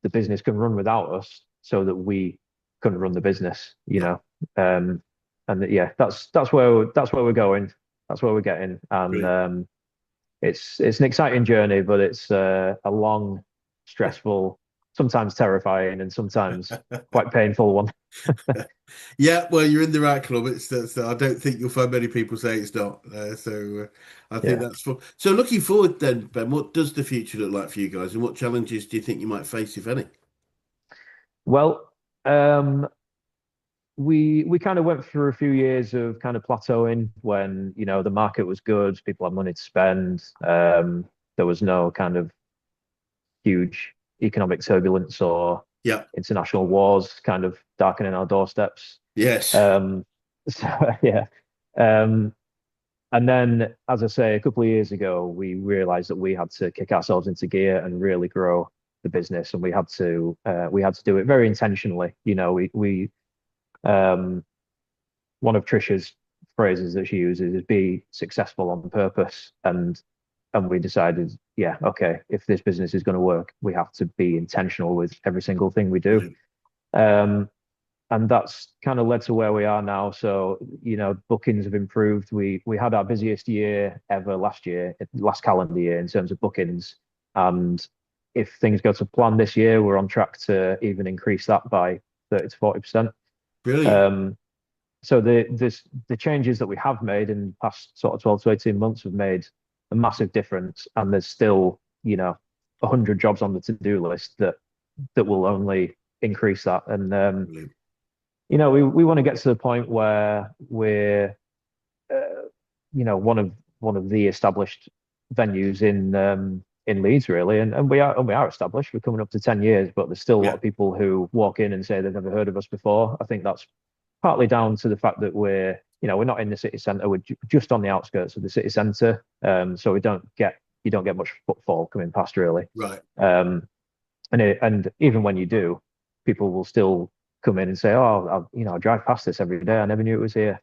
the business can run without us, so that we can run the business. Yeah. Yeah, that's where we're going. That's where we're getting, and Brilliant. it's an exciting journey, but it's a long, stressful, sometimes terrifying, and sometimes quite painful one. Yeah, well, you're in the right club. I don't think you'll find many people say it's not. I think Yeah. that's fun. So, looking forward then, Ben, what does the future look like for you guys, and what challenges do you think you might face, if any? Well, um, we kind of went through a few years of kind of plateauing when, the market was good, people had money to spend. There was no kind of huge economic turbulence or Yeah. international wars kind of darkening our doorsteps. Yes. Um, so yeah. Um, and then, as I say, a couple of years ago, we realized that we had to kick ourselves into gear and really grow the business, and we had to do it very intentionally. We um, one of Trisha's phrases that she uses is "be successful on purpose," and we decided, yeah, okay, if this business is going to work, we have to be intentional with every single thing we do. Brilliant. Um, and that's kind of led to where we are now. So, bookings have improved. We had our busiest year ever last calendar year in terms of bookings. And if things go to plan this year, we're on track to even increase that by 30 to 40%. Brilliant. Um, so the changes that we have made in the past sort of 12 to 18 months have made a massive difference. And there's still, 100 jobs on the to-do list that that will only increase that. And Brilliant. we want to get to the point where we're one of the established venues in Leeds, really, and we are established. We're coming up to 10 years, but there's still a lot Yeah, of people who walk in and say they've never heard of us before. I think that's partly down to the fact that we're not in the city centre. We're just on the outskirts of the city centre, so you don't get much footfall coming past really. right. And even when you do, people will still come in and say, "Oh, I drive past this every day. I never knew it was here."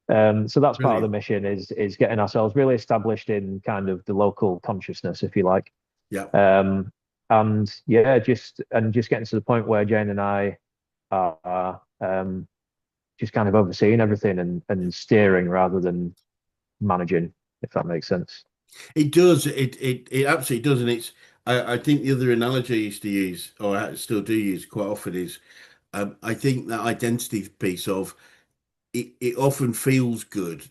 So that's part of the Brilliant. mission is getting ourselves really established in kind of the local consciousness, if you like. Yeah, Um, and yeah, just getting to the point where Jane and I are just kind of overseeing everything and steering rather than managing, if that makes sense. it does. It absolutely does, and I think the other analogy I used to use, or I still do use quite often, is I think that identity piece of it often feels good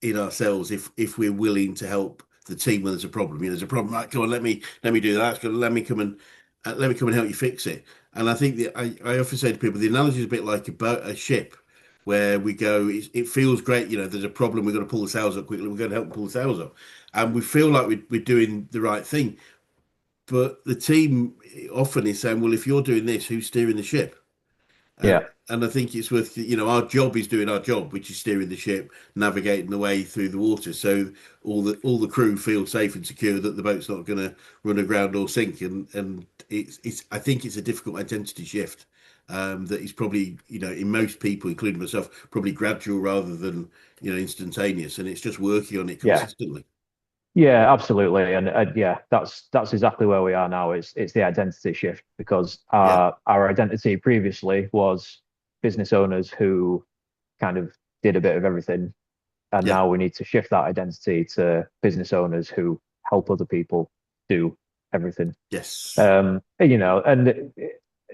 in ourselves if we're willing to help the team when there's a problem. There's a problem. Right, come on, let me do that. Let me come and help you fix it. And I think that I often say to people, the analogy is a bit like a ship, where we go. It feels great. There's a problem. We've got to pull the sails up quickly. We're going to help pull the sails up, and we feel like we're doing the right thing. But the team often is saying, well, if you're doing this, who's steering the ship? And Yeah, and I think it's worth, our job is doing our job, which is steering the ship, navigating the way through the water, so all the crew feel safe and secure that the boat's not going to run aground or sink. And it's I think it's a difficult identity shift, that is probably, in most people, including myself, probably gradual rather than instantaneous, and it's just working on it yeah, consistently. yeah, absolutely. And yeah, that's exactly where we are now. It's the identity shift because Yeah, our identity previously was business owners who kind of did a bit of everything, and yeah, now we need to shift that identity to business owners who help other people do everything. yes, And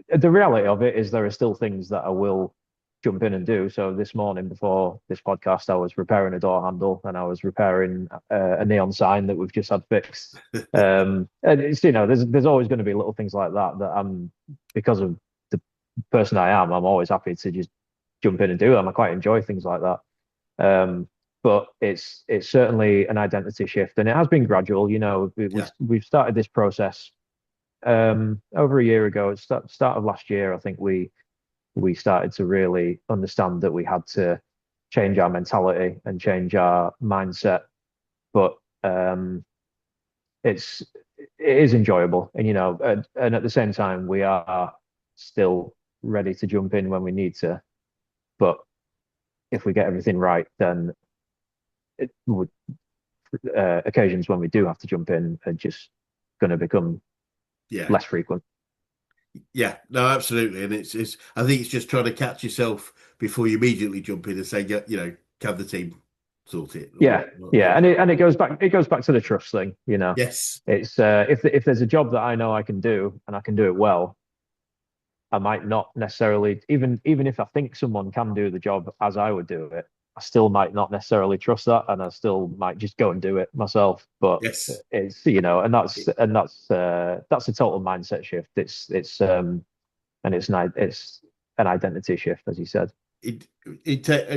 the reality of it is there are still things that I will jump in and do. So this morning before this podcast, I was repairing a door handle and I was repairing a neon sign that we've just had fixed. And it's, there's always going to be little things like that that I'm, because of the person I am, I'm always happy to just jump in and do them. I quite enjoy things like that. But it's certainly an identity shift, and it has been gradual. yeah, We've started this process over a year ago. At start of last year, I think we started to really understand that we had to change our mentality and change our mindset. But it's it is enjoyable, and at the same time, we are still ready to jump in when we need to. But if we get everything right, then it would occasions when we do have to jump in are just going to become yeah. less frequent. Yeah, no, absolutely, and it's. I think it's just trying to catch yourself before you immediately jump in and say, "Yeah, can the team sort it?" Yeah, yeah, and it goes back to the trust thing. Yes, It's if there's a job that I know I can do and I can do it well, I might not necessarily even if I think someone can do the job as I would do it, I still might not necessarily trust that, and I still might just go and do it myself. But yes. it's and that's a total mindset shift. And it's an identity shift, as you said. It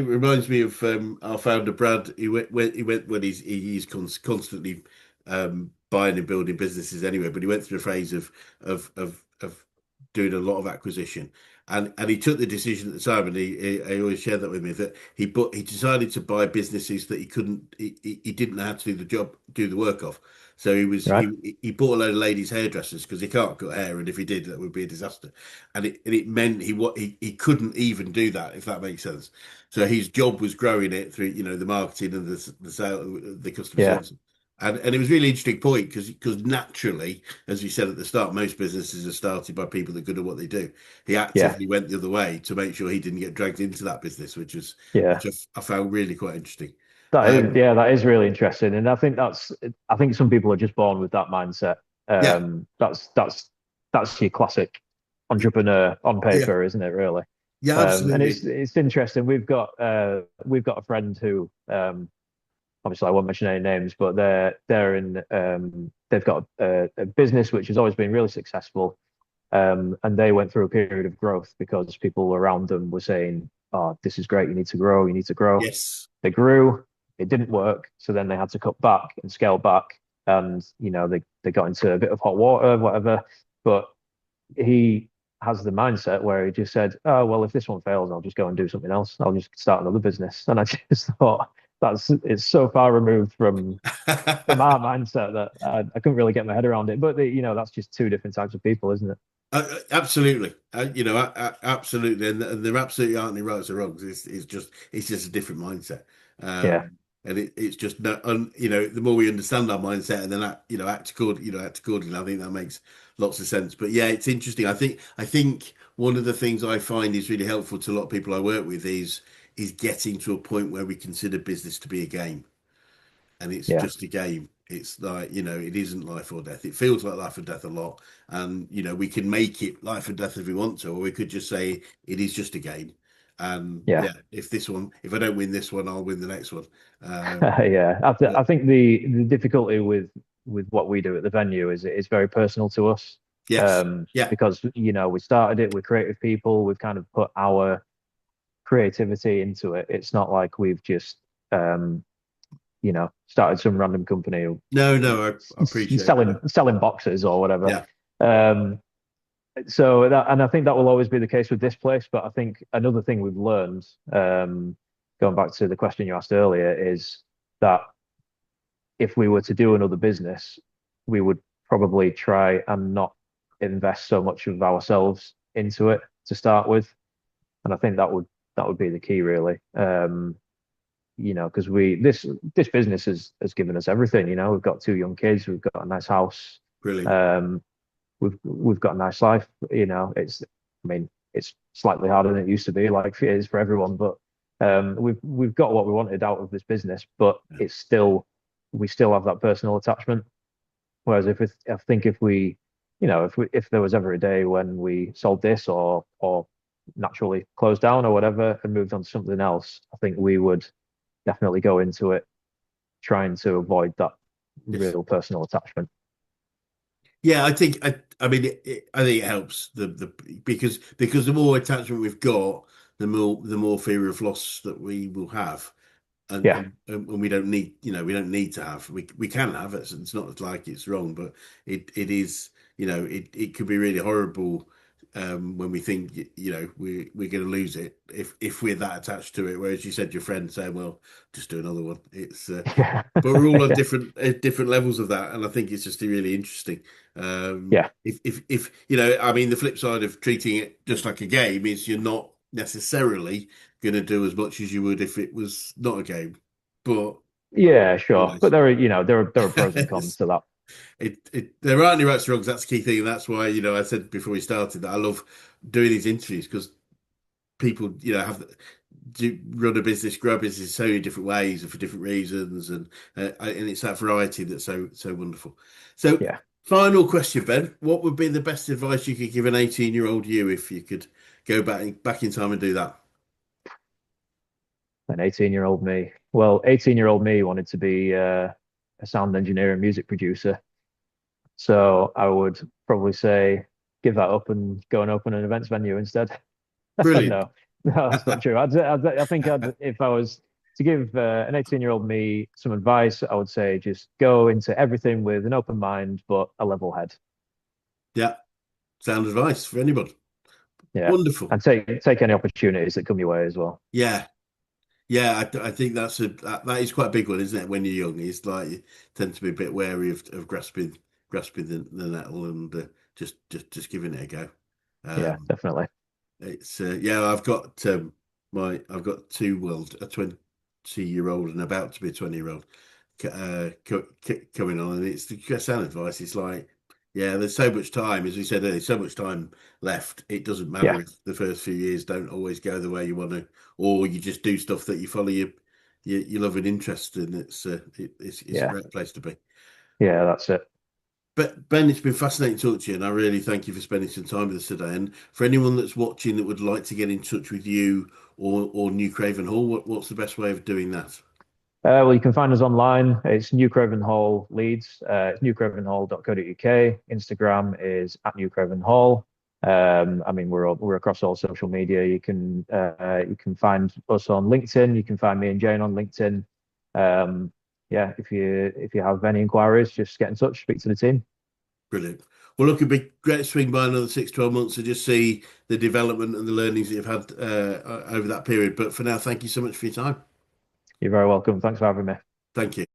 reminds me of our founder Brad. He went when he's constantly buying and building businesses anyway, but he went through a phase of doing a lot of acquisition, and he took the decision at the time, and he always shared that with me, that he decided to buy businesses that he didn't know how to do the job, do the work of. So Right? he bought a load of ladies' hairdressers because he can't cut hair, and if he did, that would be a disaster. And it meant he couldn't even do that, if that makes sense. So his job was growing it through the marketing and the sale, the customer Yeah, service. And it was a really interesting point because naturally, as you said at the start, most businesses are started by people that are good at what they do. He yeah, actively went the other way to make sure he didn't get dragged into that business, yeah. which I found really quite interesting. Yeah, that is really interesting, and I think some people are just born with that mindset. Yeah, That's your classic entrepreneur on yeah, paper, isn't it? Really. yeah, And absolutely. it's interesting. We've got a friend who obviously I won't mention any names, but they've got a business which has always been really successful, And they went through a period of growth because people around them were saying, "Oh, this is great. You need to grow. You need to grow." Yes. They grew. It didn't work, so then they had to cut back and scale back, and they got into a bit of hot water, whatever. But he has the mindset where he just said, "Oh, well, if this one fails, I'll just go and do something else. I'll just start another business." And I just thought it's so far removed from our mindset that I couldn't really get my head around it. But that's just two different types of people, isn't it? Absolutely, absolutely, and there absolutely aren't any rights or wrongs. It's just a different mindset, Yeah, and it's just no, the more we understand our mindset and then act accordingly. I think that makes lots of sense. But yeah, it's interesting. I think one of the things I find is really helpful to a lot of people I work with is getting to a point where we consider business to be a game, and it's yeah, just a game. It's like, it isn't life or death. It feels like life or death a lot. And, we can make it life or death if we want to, or we could just say it is just a game. And yeah. yeah, if I don't win this one, I'll win the next one. Yeah, But I think the difficulty with what we do at the venue is it's very personal to us. yes, yeah, Because we started it, we're creative people, we've kind of put our creativity into it. It's not like we've just started some random company no, no, I appreciate that. selling boxes or whatever. Yeah, Um, so that, and I think that will always be the case with this place. But I think another thing we've learned, going back to the question you asked earlier, is that if we were to do another business, we would probably try and not invest so much of ourselves into it to start with. And I think that would be the key, really. Because this business has given us everything. We've got two young kids, we've got a nice house, brilliant. um, we've got a nice life. I mean, it's slightly harder than it used to be, like it is for everyone, but we've got what we wanted out of this business, but we still have that personal attachment. Whereas I think if there was ever a day when we sold this or naturally closed down or whatever and moved on to something else, I think we would definitely go into it trying to avoid that Yes. real personal attachment. Yeah, I mean, I think it helps the because the more attachment we've got, the more fear of loss that we will have. and Yeah, and we don't need we don't need to have we can have it. It's not like it's wrong, but it is it could be really horrible when we think we're going to lose it if we're that attached to it. Whereas you said your friend saying, well, just do another one. It's yeah, but we're all on yeah, different levels of that, and I think it's just really interesting. yeah, If I mean, the flip side of treating it just like a game is you're not necessarily going to do as much as you would if it was not a game. But yeah, who sure. But knows? there are pros and cons to that. There aren't any rights or wrongs. That's the key thing. And that's why, I said before we started that I love doing these interviews because people, run a business, grow a business in so many different ways and for different reasons. And it's that variety that's so wonderful. So, Yeah, final question, Ben. What would be the best advice you could give an 18-year-old you if you could go back in time and do that? an 18-year-old me. Well, 18-year-old me wanted to be a sound engineer and music producer. So I would probably say give that up and go and open an events venue instead. Brilliant. No, no, that's not true. I think if I was to give an 18-year-old me some advice, I would say just go into everything with an open mind, but a level head. Yeah, sound advice for anybody. Yeah. Wonderful. And take any opportunities that come your way as well. Yeah, yeah. I think that is quite a big one, isn't it? When you're young, it's like you tend to be a bit wary of grasping the nettle and just giving it a go. Yeah, Um, definitely. it's yeah. I've got two world a 20-year-old and about to be a 20-year-old coming on, and it's the sound advice. It's like, yeah, there's so much time, as we said earlier, so much time left. It doesn't matter Yeah, if the first few years don't always go the way you want to, or you just do stuff that you follow your love and interest, and it's a yeah, great place to be. yeah, that's it. But Ben, it's been fascinating to talk to you, and I really thank you for spending some time with us today. And for anyone that's watching that would like to get in touch with you or New Craven Hall, what's the best way of doing that? Well, you can find us online. It's New Craven Hall Leeds. It's newcravenhall.co.uk. Instagram is at New Craven Hall. I mean, we're across all social media. You can find us on LinkedIn. You can find me and Jane on LinkedIn. Um, yeah, if you have any inquiries, just get in touch, speak to the team. Brilliant. Well, look, it'd be great to swing by another 6, 12 months to just see the development and the learnings that you've had over that period. But for now, thank you so much for your time. You're very welcome. Thanks for having me. Thank you.